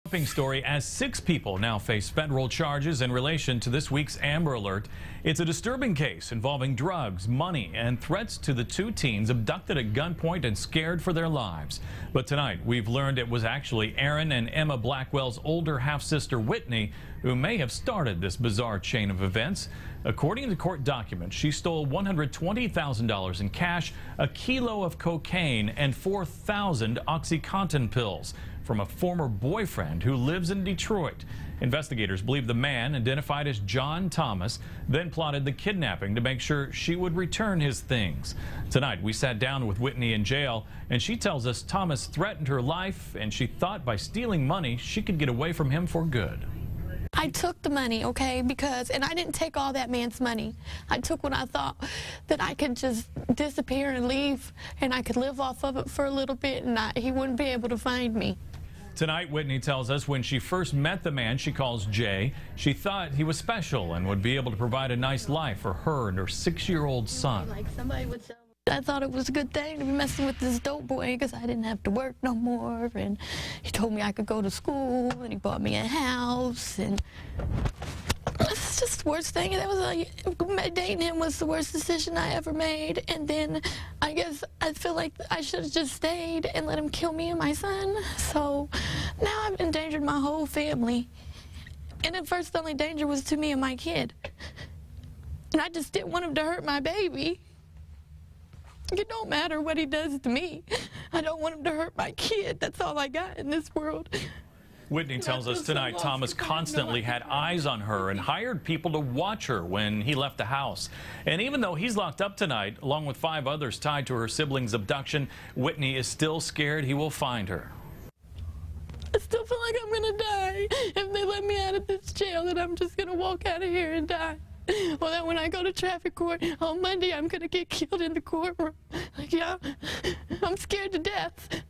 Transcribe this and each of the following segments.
Story as 6 people now face federal charges in relation to this week's Amber Alert. It's a disturbing case involving drugs, money, and threats to the 2 teens abducted at gunpoint and scared for their lives. But tonight, we've learned it was actually Aaron and Emma Blackwell's older half-sister Whitney who may have started this bizarre chain of events. According to court documents, she stole $120,000 in cash, a kilo of cocaine, and 4,000 OxyContin pills from a former boyfriend who lives in Detroit. Investigators believe the man, identified as John Thomas, then plotted the kidnapping to make sure she would return his things. Tonight, we sat down with Whitney in jail, and she tells us Thomas threatened her life, and she thought by stealing money, she could get away from him for good. I took the money, okay, and I didn't take all that man's money. I took what I thought that I could just disappear and leave, and I could live off of it for a little bit, and he wouldn't be able to find me. Tonight, Whitney tells us when she first met the man she calls Jay, she thought he was special and would be able to provide a nice life for her and her 6-year-old son. Like somebody would tell me. I thought it was a good thing to be messing with this dope boy because I didn't have to work no more, and he told me I could go to school, and he bought me a house, and it's just the worst thing. That was dating him was the worst decision I ever made, and then I guess I feel like I should have just stayed and let him kill me and my son. So now I've endangered my whole family, and at first the only danger was to me and my kid, and I just didn't want him to hurt my baby. It don't matter what he does to me. I don't want him to hurt my kid. That's all I got in this world. Whitney tells us tonight Thomas constantly had eyes on her and hired people to watch her when he left the house. And even though he's locked up tonight, along with 5 others tied to her siblings' abduction, Whitney is still scared he will find her. I still feel like I'm gonna die. If they let me out of this jail, then I'm just gonna walk out of here and die. Well, then when I go to traffic court on Monday, I'm going to get killed in the courtroom. Like, yeah, I'm scared to death.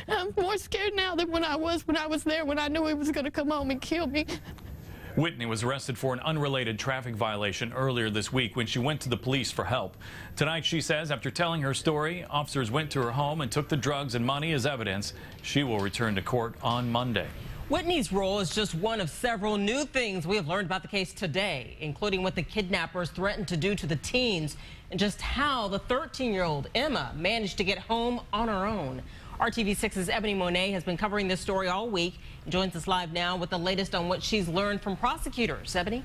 I'm more scared now than when I was there, when I knew he was going to come home and kill me. Whitney was arrested for an unrelated traffic violation earlier this week when she went to the police for help. Tonight, she says, after telling her story, officers went to her home and took the drugs and money as evidence. She will return to court on Monday. Whitney's role is just one of several new things we have learned about the case today, including what the kidnappers threatened to do to the teens and just how the 13-year-old Emma managed to get home on her own. RTV6's Ebony Monet has been covering this story all week and joins us live now with the latest on what she's learned from prosecutors. Ebony?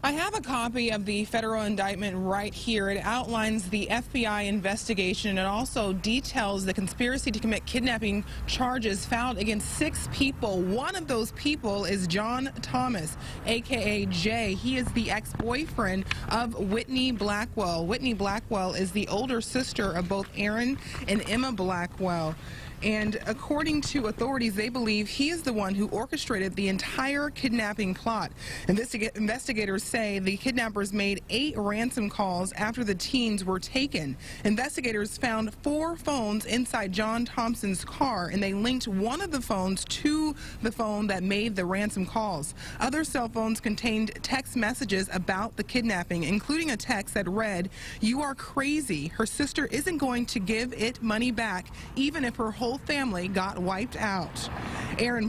I have a copy of the federal indictment right here. It outlines the FBI investigation. It also details the conspiracy to commit kidnapping charges filed against 6 people. One of those people is John Thomas, a.k.a. Jay. He is the ex-boyfriend of Whitney Blackwell. Whitney Blackwell is the older sister of both Aaron and Emma Blackwell. And according to authorities, they believe he is the one who orchestrated the entire kidnapping plot. Investigators say the kidnappers made 8 ransom calls after the teens were taken. Investigators found 4 phones inside John Thompson's car, and they linked one of the phones to the phone that made the ransom calls. Other cell phones contained text messages about the kidnapping, including a text that read, "You are crazy. Her sister isn't going to give it money back, even if her whole family got wiped out." Aaron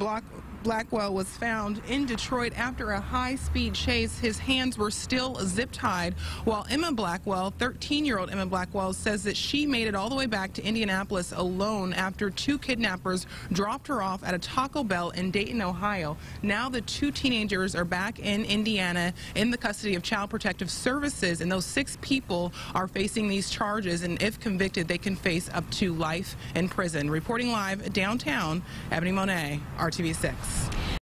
Blackwell was found in Detroit after a high-speed chase. His hands were still zip-tied, while Emma Blackwell, 13-year-old Emma Blackwell, says that she made it all the way back to Indianapolis alone after 2 kidnappers dropped her off at a Taco Bell in Dayton, Ohio. Now the 2 teenagers are back in Indiana in the custody of Child Protective Services, and those 6 people are facing these charges, and if convicted, they can face up to life in prison. Reporting live downtown, Ebony Monet, RTV6.